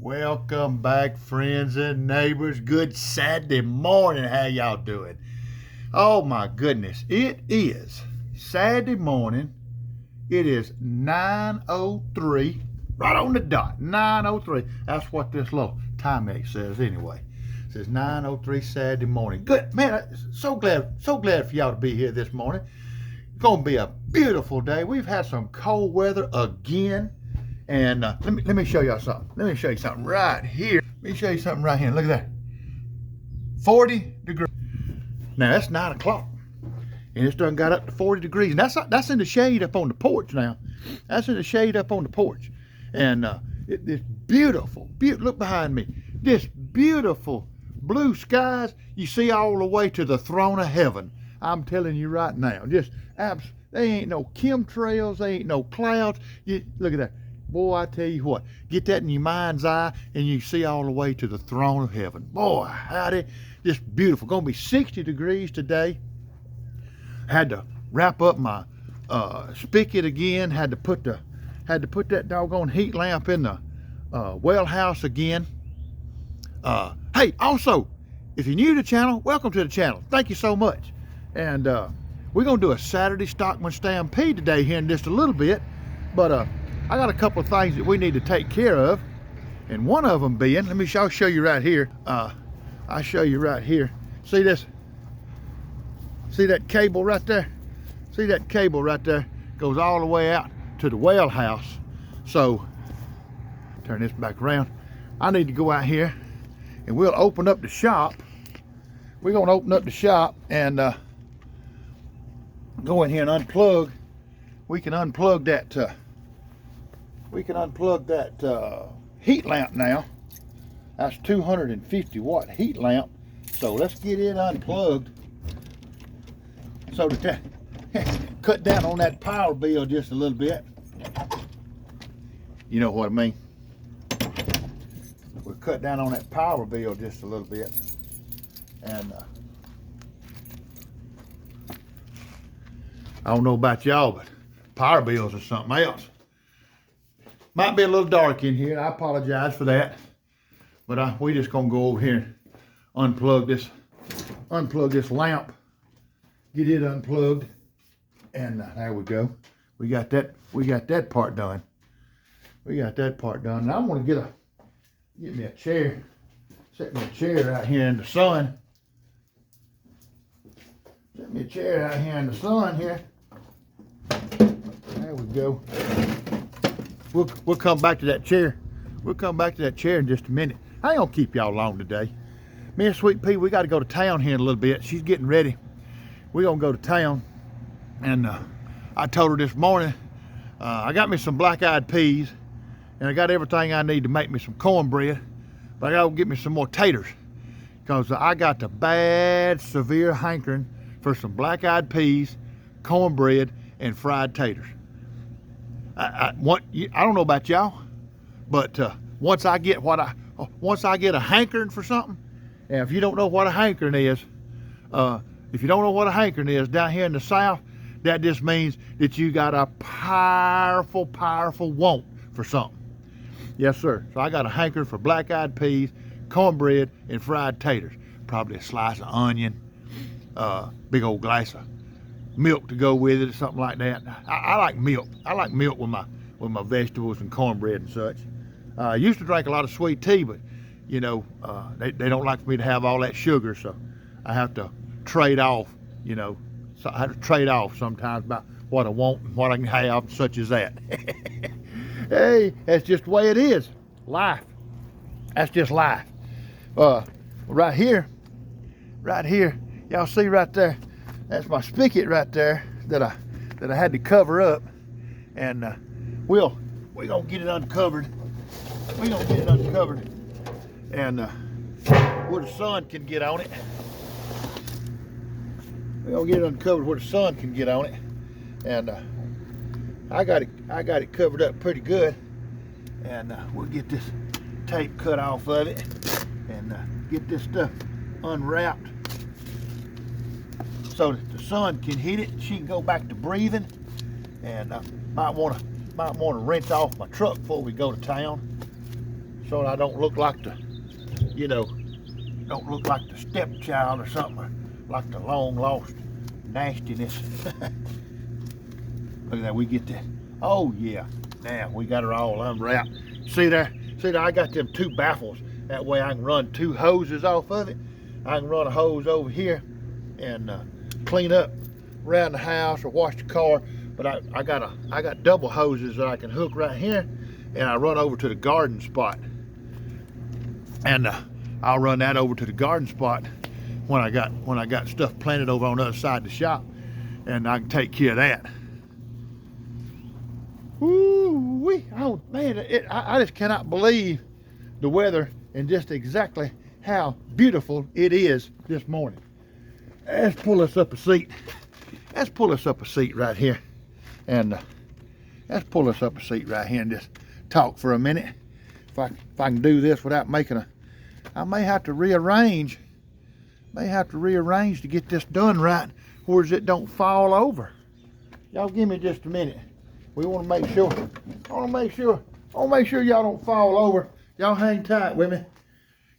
Welcome back, friends and neighbors. Good Saturday morning. How y'all doing? Oh my goodness. It is Saturday morning. It is 9:03. Right on the dot. 9:03. That's what this little Timex says anyway. It says 9:03 Saturday morning. Good. Man, I'm so glad for y'all to be here this morning. It's gonna be a beautiful day. We've had some cold weather again. And let me show y'all something. Let me show you something right here. Let me show you something right here. Look at that. 40 degrees. Now that's 9 o'clock. And it's done got up to 40 degrees. And that's in the shade up on the porch now. That's in the shade up on the porch. And it's beautiful. Look behind me. This beautiful blue skies you see all the way to the throne of heaven. I'm telling you right now. Just they ain't no chemtrails. They ain't no clouds. Look at that. Boy, I tell you what, get that in your mind's eye and you see all the way to the throne of heaven. Boy, howdy, just beautiful. Gonna be 60 degrees today. Had to wrap up my spigot again. Had to put that doggone heat lamp in the well house again. Hey, also, if you're new to the channel, welcome to the channel. Thank you so much. And we're gonna do a Saturday Stockman Stampede today here in just a little bit, but I got a couple of things that we need to take care of, and one of them being, I'll show you right here. I'll show you right here. See this? See that cable right there? See that cable right there? Goes all the way out to the well house. So, turn this back around. I need to go out here, and we'll open up the shop. We're gonna open up the shop and go in here and unplug. We can unplug that. We can unplug that heat lamp now. That's 250 watt heat lamp. So let's get it unplugged so that cut down on that power bill just a little bit. You know what I mean? We'll cut down on that power bill just a little bit. And I don't know about y'all, but power bills are something else. Might be a little dark in here. I apologize for that. But we just gonna go over here and unplug this lamp, get it unplugged, and there we go. We got that part done. We got that part done. And I want to get me a chair, set me a chair out here in the sun. Set me a chair out here in the sun here. There we go. We'll come back to that chair. We'll come back to that chair in just a minute. I ain't gonna keep y'all long today. Me and Sweet Pea, we got to go to town here in a little bit. She's getting ready. We're gonna go to town, and I told her this morning I got me some black-eyed peas, and I got everything I need to make me some cornbread, but I gotta get me some more taters because I got the bad, severe hankering for some black-eyed peas, cornbread, and fried taters. I don't know about y'all, but once I get a hankering for something, and if you don't know what a hankering is, down here in the South, that just means that you got a powerful want for something. Yes, sir. So I got a hankering for black-eyed peas, cornbread, and fried taters. Probably a slice of onion, big old glass of milk to go with it or something like that. I like milk. I like milk with my vegetables and cornbread and such. I used to drink a lot of sweet tea, but you know, they don't like for me to have all that sugar, so I have to trade off, you know. So I have to trade off sometimes about what I want and what I can have, such as that. Hey, that's just the way it is. Life. That's just life. Right here, y'all see right there, that's my spigot right there that I had to cover up, and we're gonna get it uncovered. We're gonna get it uncovered, and where the sun can get on it. We're gonna get it uncovered where the sun can get on it, and I got it covered up pretty good, and we'll get this tape cut off of it, and get this stuff unwrapped, so that the sun can hit it and she can go back to breathing. And might want to rinse off my truck before we go to town. so I don't look like the, you know, don't look like the stepchild or something, like the long lost nastiness. Look at that, we get that. Oh yeah, now we got her all unwrapped. See there, I got them 2 baffles. That way I can run 2 hoses off of it. I can run a hose over here and clean up around the house or wash the car. But I got double hoses that I can hook right here, and I run over to the garden spot. And I'll run that over to the garden spot when I got stuff planted over on the other side of the shop, and I can take care of that. Ooh-wee. Oh man, I just cannot believe the weather and just exactly how beautiful it is this morning. Let's pull us up a seat. Let's pull us up a seat right here, and let's pull us up a seat right here and just talk for a minute. If I can do this without making a, I may have to rearrange. To get this done right, whereas it don't fall over. Y'all give me just a minute. We want to make sure. I want to make sure y'all don't fall over. Y'all hang tight with me.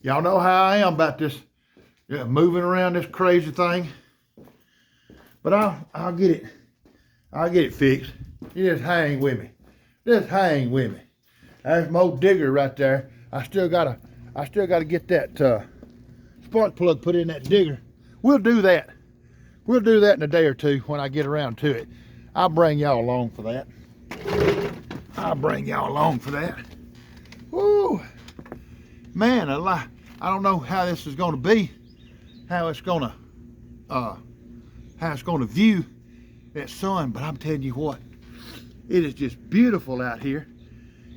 Y'all know how I am about this, moving around this crazy thing. But I'll get it. I'll get it fixed. You just hang with me. Just hang with me. There's my old digger right there. I still gotta get that spark plug put in that digger. We'll do that. We'll do that in a day or two when I get around to it. I'll bring y'all along for that. Woo, man, I don't know how this is going to be, how it's going to view that sun, but I'm telling you what, it is just beautiful out here.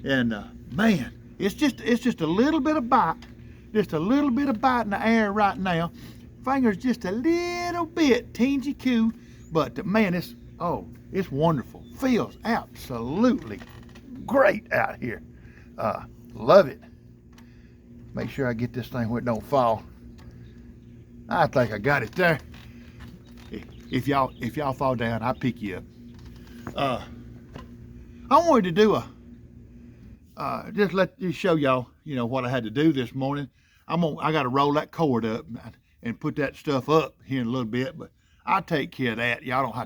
And man, it's just a little bit of bite, in the air right now. Fingers just a little bit teensy coo, but man, it's wonderful. Feels absolutely great out here. Love it. Make sure I get this thing where it don't fall. I think I got it there. If y'all fall down, I'll pick you up. I wanted to do just show y'all, what I had to do this morning. I got to roll that cord up and put that stuff up here in a little bit, but I'll take care of that. Y'all don't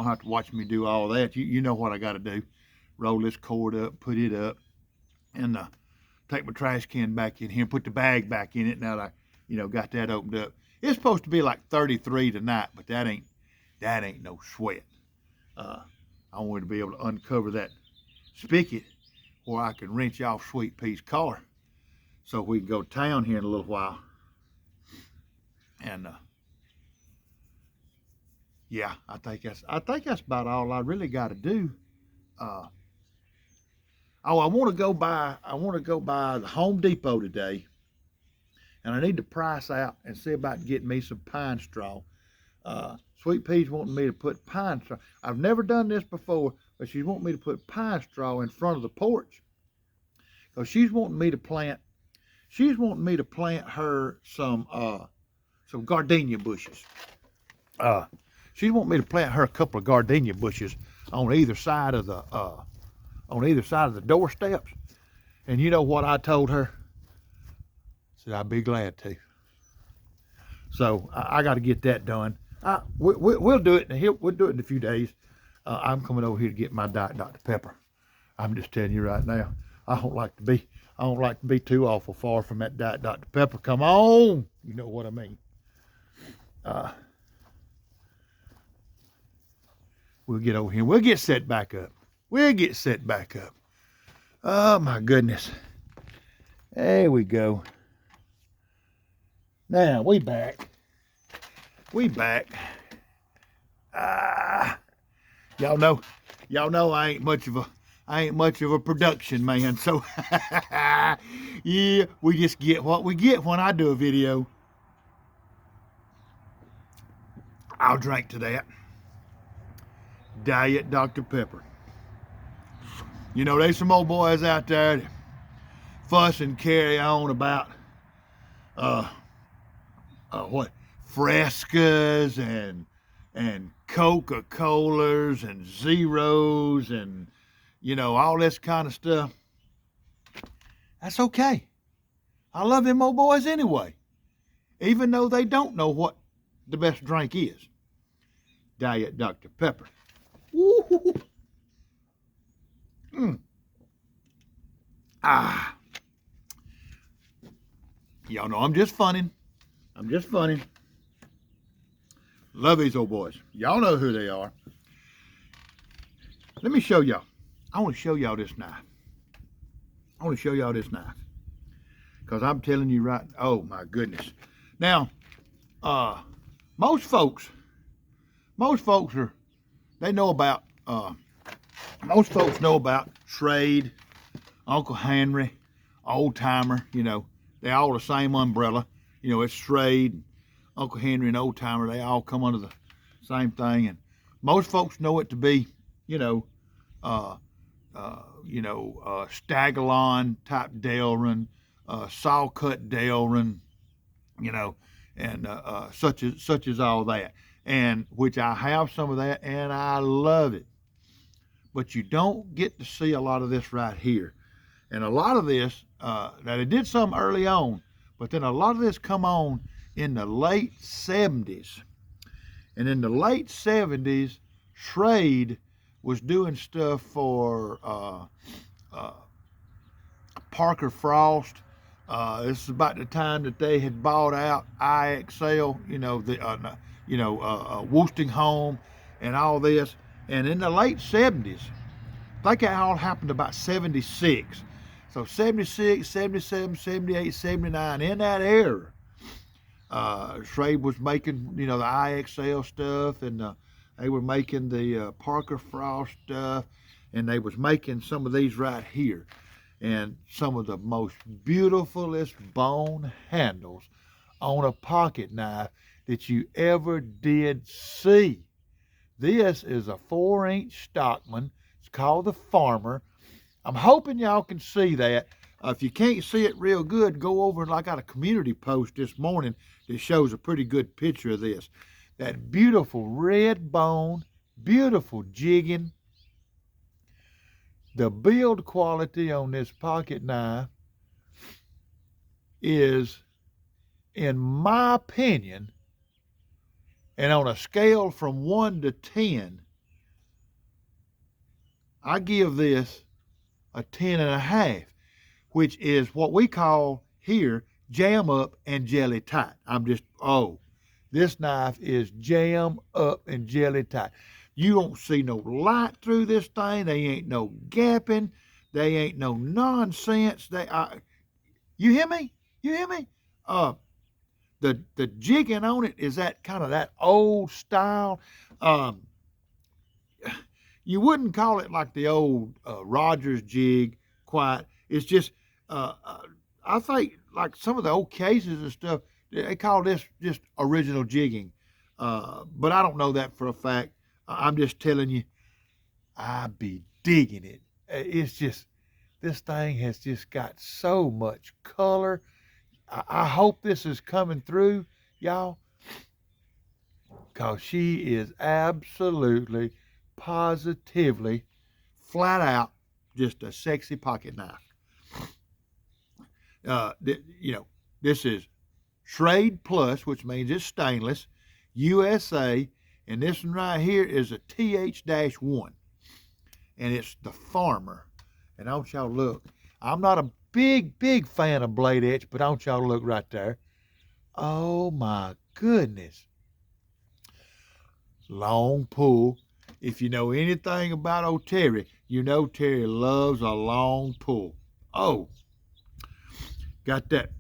have to watch me do all that. You know what I got to do. Roll this cord up, put it up, and take my trash can back in here and put the bag back in it now that I got that opened up. It's supposed to be like 33 tonight, but that ain't no sweat. I wanted to be able to uncover that spigot where I can wrench off Sweet Pea's car so we can go to town here in a little while. And yeah, I think that's about all I really got to do. I want to go by the Home Depot today, and I need to price out and see about getting me some pine straw. Sweet Pea's wanting me to put pine straw. I've never done this before, but she's wanting me to put pine straw in front of the porch, because she's wanting me to plant her some gardenia bushes. She's wanting me to plant her a couple of gardenia bushes on either side of the doorsteps. And you know what I told her? I said I'd be glad to. So I got to get that done. We'll do it. We'll do it in a few days. I'm coming over here to get my Diet Dr. Pepper. I'm just telling you right now. I don't like to be too awful far from that Diet Dr. Pepper. Come on, you know what I mean. We'll get over here. We'll get set back up. Oh my goodness. There we go. Now we back. Y'all know I ain't much of a production man, so yeah, we just get what we get when I do a video. I'll drink to that. Diet Dr. Pepper. There's some old boys out there that fuss and carry on about Frescas and Coca-Colas and Zeros and all this kind of stuff. That's okay. I love them old boys anyway, even though they don't know what the best drink is. Diet Dr. Pepper. Woo-hoo-hoo. Ah. Y'all know I'm just funning. I'm just funning. Love these old boys. Y'all know who they are. Let me show y'all. I want to show y'all this knife. Because I'm telling you right, oh my goodness. Now, most folks they know about, most folks know about SCHRADE, Uncle Henry, Old Timer, you know, they all the same umbrella. You know, it's SCHRADE, Uncle Henry, and Old Timer. They all come under the same thing. And most folks know it to be, Stagalon type Delrin, saw cut Delrin, and such as all that. And which I have some of that, and I love it. But you don't get to see a lot of this right here. And a lot of this, now they did some early on, but then a lot of this come on in the late 70s. And in the late 70s, SCHRADE was doing stuff for Parker Frost. This is about the time that they had bought out IXL, Woostinghome and all this. And in the late 70s, I think that all happened about 76. So 76, 77, 78, 79, in that era, SCHRADE was making, the IXL stuff, and they were making the Parker Frost stuff, and they was making some of these right here. And some of the most beautifulest bone handles on a pocket knife that you ever did see. This is a 4-inch Stockman. It's called the Farmer. I'm hoping y'all can see that. If you can't see it real good, go over and I got a community post this morning that shows a pretty good picture of this. That beautiful red bone, beautiful jigging. The build quality on this pocket knife is, in my opinion, and on a scale from 1 to 10, I give this a 10.5, which is what we call here jam up and jelly tight. This knife is jam up and jelly tight. You don't see no light through this thing. They ain't no gapping. They ain't no nonsense. You hear me? You hear me? The jigging on it is that kind of that old style. You wouldn't call it like the old Rogers jig quite. It's just, I think like some of the old cases and stuff, they call this just original jigging. But I don't know that for a fact. I'm just telling you, I be digging it. It's just, this thing has just got so much color. I hope this is coming through, y'all, because she is absolutely, positively, flat out, just a sexy pocket knife. This is SCHRADE Plus, which means it's stainless, USA, and this one right here is a TH-1, and it's the Farmer. And don't y'all look, I'm not a big fan of blade etch, but don't y'all look right there. Oh my goodness. Long pull. If you know anything about old Terry, you know Terry loves a long pull. Oh, got that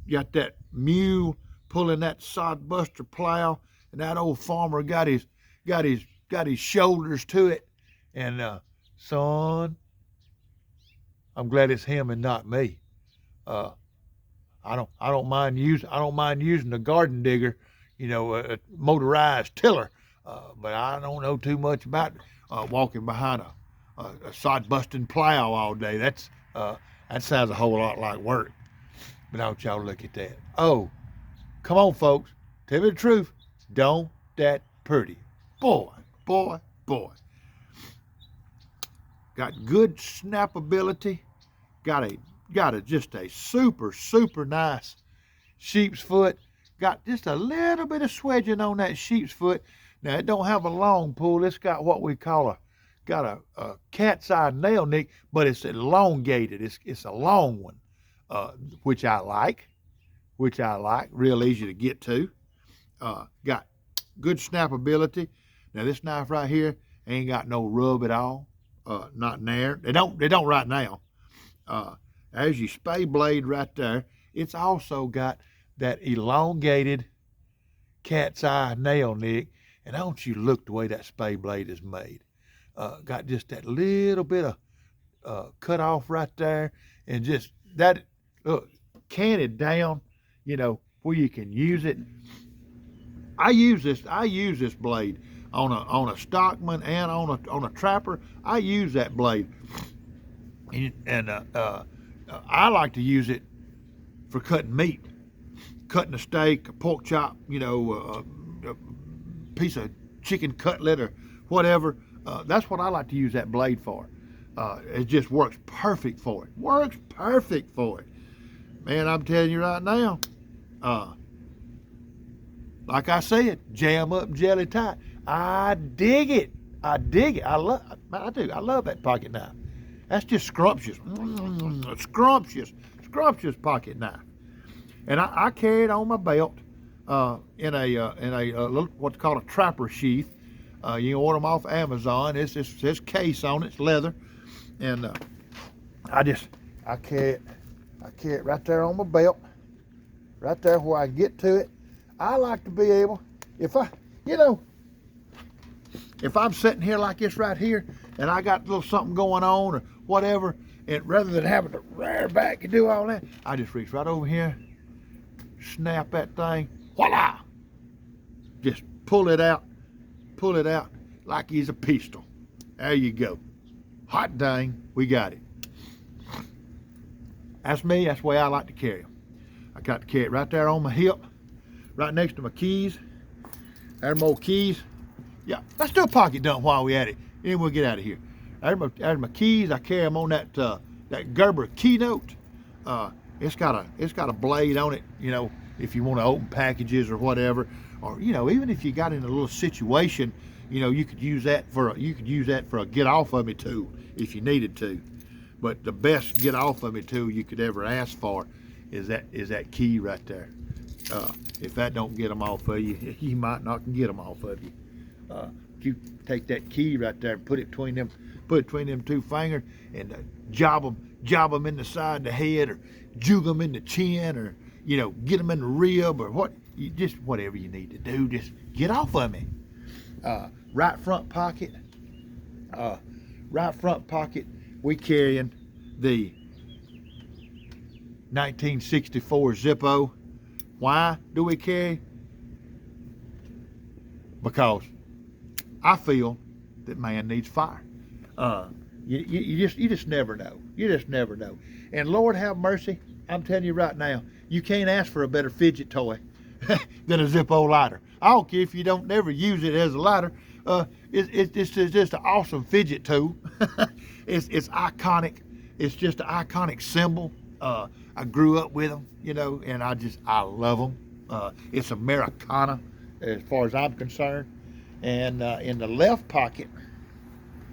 mule pulling that sod buster plow, and that old farmer got his shoulders to it. And son, I'm glad it's him and not me. I don't mind using the garden digger, a motorized tiller, but I don't know too much about walking behind a sod busting plow all day. That sounds a whole lot like work. But don't y'all look at that. Oh, come on, folks. Tell me the truth. Don't that pretty. Boy. Got good snappability. Got a just a super nice sheep's foot. Got just a little bit of swedging on that sheep's foot. Now it don't have a long pull. It's got what we call a cat's eye nail nick, but it's elongated. It's a long one, which I like. Real easy to get to. Got good snappability. Now this knife right here ain't got no rub at all. Not in there. They don't right now. As you spay blade right there, it's also got that elongated cat's eye nail nick. And don't you look the way that spay blade is made. Got just that little bit of cut off right there, and just that, look, canted down, where you can use it. I use this blade on a Stockman and on a trapper. I use that blade, and I like to use it for cutting meat, cutting a steak, a pork chop, a piece of chicken cutlet or whatever. That's what I like to use that blade for. It just works perfect for it. Man, I'm telling you right now, like I said, jam up jelly tight. I dig it. I do. I love that pocket knife. That's just scrumptious. Scrumptious pocket knife. And I carry it on my belt in a little, what's called a trapper sheath. You can order them off Amazon. It says case on it. It's leather. And I carry it right there on my belt, right there where I get to it. I like to be able, if I'm sitting here like this right here, and I got a little something going on or whatever, and rather than having to rear back and do all that, I just reach right over here, snap that thing, voila! Just pull it out like he's a pistol. There you go. Hot dang, we got it. That's me. That's the way I like to carry them. I got to carry it right there on my hip, right next to my keys. There's my old keys. Yeah, let's do a pocket dump while we at it. Then we'll get out of here. There's my keys. I carry them on that Gerber Keynote. It's got a blade on it. If you want to open packages or whatever, or even if you got in a little situation, you could use that for a get off of me tool if you needed to. But the best get off of me tool you could ever ask for is that key right there. If that don't get them off of you, you might not can get them off of you. You take that key right there and put it between them two fingers and job them in the side of the head, or juke them in the chin, or get them in the rib, or just whatever you need to do. Just get off of me. Right front pocket. We carrying the 1964 Zippo. Why do we carry? Because I feel that man needs fire. You just never know. You just never know. And Lord have mercy, I'm telling you right now, you can't ask for a better fidget toy than a Zippo lighter. I don't care if you don't never use it as a lighter. It's just an awesome fidget tool. It's iconic. It's just an iconic symbol. I grew up with them, and I love them. It's Americana as far as I'm concerned. And in the left pocket,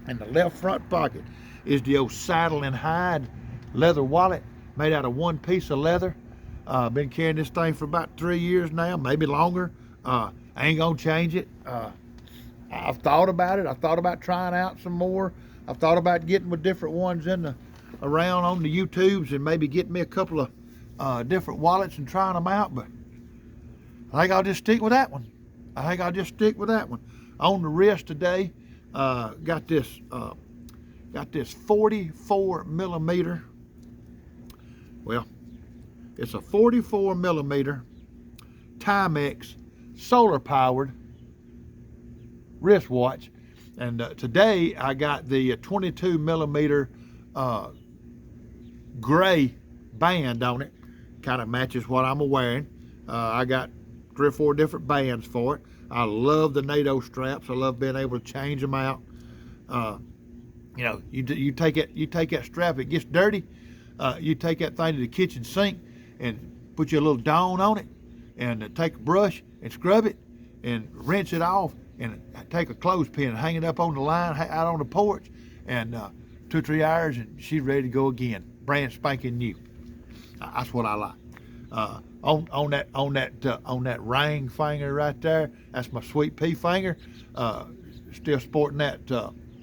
in the left front pocket, is the old saddle and hide leather wallet made out of one piece of leather. I've been carrying this thing for about 3 years now, maybe longer. I ain't gonna change it. I've thought about it. I've thought about trying out some more. I've thought about getting with different ones around on the YouTubes and maybe getting me a couple of different wallets and trying them out. But I think I'll just stick with that one. On the wrist today, got this 44 millimeter. Well, it's a 44 millimeter Timex solar powered wristwatch, and today I got the 22 millimeter gray band on it. Kind of matches what I'm wearing. I got 3 or 4 different bands for it. I love the NATO straps. I love being able to change them out. You take that strap, it gets dirty. You take that thing to the kitchen sink and put your little Dawn on it, and take a brush and scrub it and rinse it off, and take a clothespin and hang it up on the line out on the porch, and 2 or 3 hours and she's ready to go again, brand spanking new. That's what I like. On that ring finger right there, that's my sweet pea finger. Still sporting that.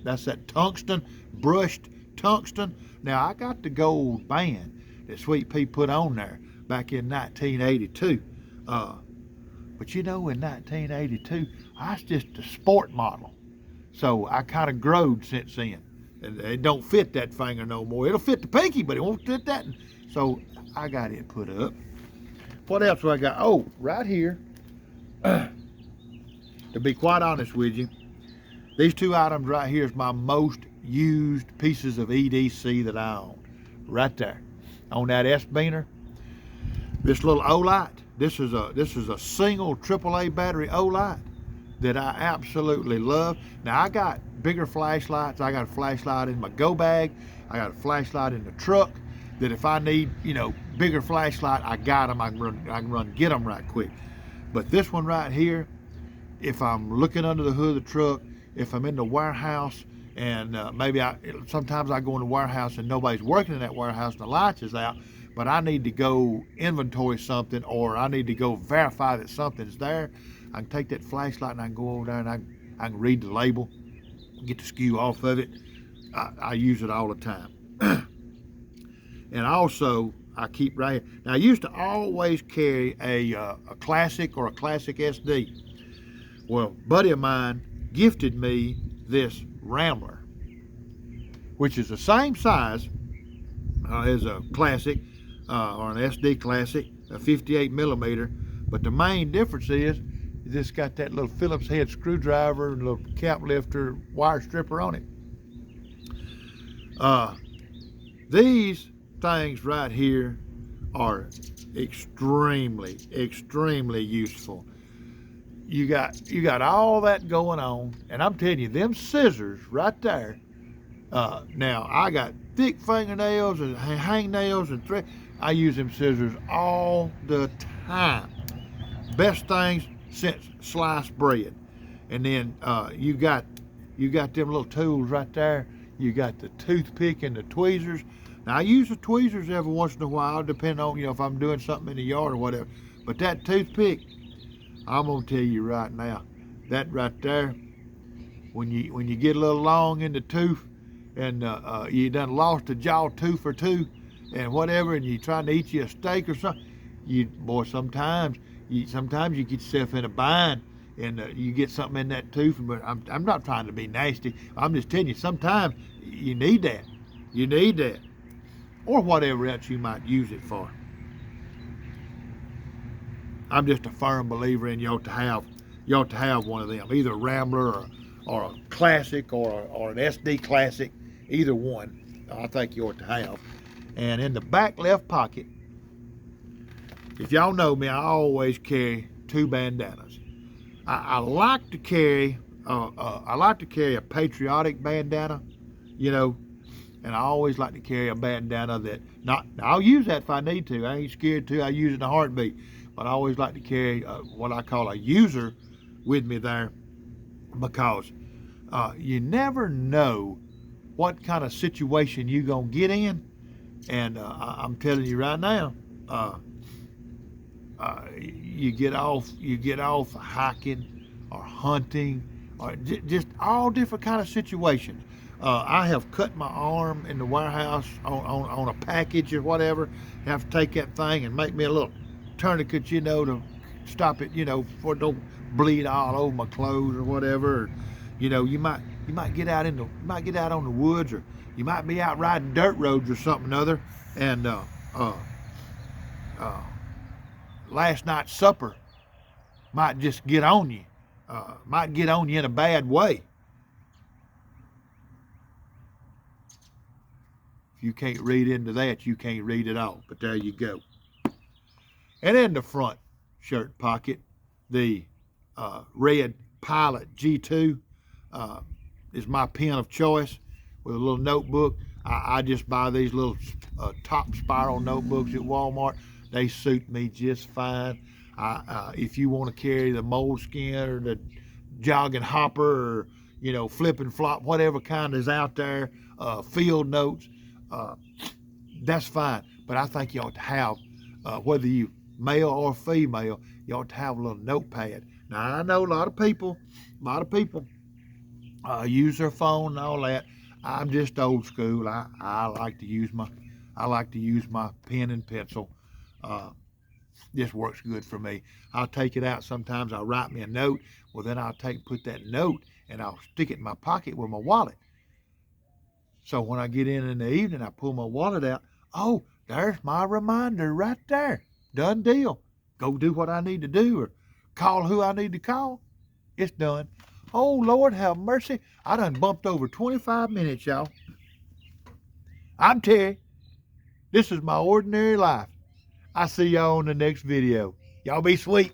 That's that tungsten, brushed tungsten. Now I got the gold band that Sweet Pea put on there back in 1982. But you know, in 1982, I was just a sport model, so I kind of growed since then. And it don't fit that finger no more. It'll fit the pinky, but it won't fit that. So I got it put up. What else do I got? Oh, right here. To be quite honest with you, these 2 items right here is my most used pieces of EDC that I own. Right there. On that S-Beaner. This little O-Light. This is a single AAA battery O-Light that I absolutely love. Now I got bigger flashlights. I got a flashlight in my go bag. I got a flashlight in the truck that if I need, bigger flashlight, I got them. I can run get them right quick. But this one right here, if I'm looking under the hood of the truck, if I'm in the warehouse, and sometimes I go in the warehouse and nobody's working in that warehouse and the lights is out, but I need to go inventory something, or I need to go verify that something's there, I can take that flashlight and I can go over there and I can read the label, get the SKU off of it. I use it all the time. And also, I keep right here. Now, I used to always carry a classic or a classic SD. Well, a buddy of mine gifted me this Rambler, which is the same size as a classic or an SD classic, a 58 millimeter. But the main difference is this got that little Phillips head screwdriver and little cap lifter wire stripper on it. These things right here are extremely useful. You got all that going on, and I'm telling you, them scissors right there. Now I got thick fingernails and hangnails and thread. I use them scissors all the time. Best things since sliced bread. And then you got them little tools right there. You got the toothpick and the tweezers. Now I use the tweezers every once in a while, depending on if I'm doing something in the yard or whatever. But that toothpick, I'm gonna tell you right now, that right there, when you get a little long in the tooth, and you done lost a jaw tooth or two, and whatever, and you trying to eat you a steak or something, sometimes you get yourself in a bind, and you get something in that tooth. But I'm not trying to be nasty. I'm just telling you, sometimes you need that. You need that, or whatever else you might use it for. I'm just a firm believer in you ought to have one of them, either a Rambler or a classic or an SD classic, either one. I think you ought to have. And in the back left pocket, if y'all know me, I always carry 2 bandanas. I like to carry a patriotic bandana, and I always like to carry a bandana I'll use that if I need to. I ain't scared to. I use it in a heartbeat. But I always like to carry what I call a user with me there, because you never know what kind of situation you're going to get in. And I'm telling you right now, you get off hiking or hunting or just all different kind of situations. I have cut my arm in the warehouse on a package or whatever. Have to take that thing and make me a little tourniquet, to stop it, before it don't bleed all over my clothes or whatever. You might get out on the woods, or you might be out riding dirt roads or something or other, and last night's supper might just get on you, in a bad way. If you can't read into that, you can't read it all. But there you go. And in the front shirt pocket, the red Pilot G2 is my pen of choice, with a little notebook. I just buy these little top spiral notebooks at Walmart. They suit me just fine. If you want to carry the moleskin or the jogging hopper or flip and flop, whatever kind is out there, field notes, that's fine. But I think you ought to have, whether you male or female, you ought to have a little notepad. Now I know a lot of people use their phone and all that. I'm just old school. I like to use my pen and pencil. This works good for me. I'll take it out sometimes. I'll write me a note. Well, then I'll put that note and I'll stick it in my pocket with my wallet. So when I get in the evening, I pull my wallet out. Oh, there's my reminder right there. Done deal. Go do what I need to do or call who I need to call. It's done. Oh, Lord, have mercy. I done bumped over 25 minutes, y'all. I'm Terry. This is my ordinary life. I see y'all on the next video. Y'all be sweet.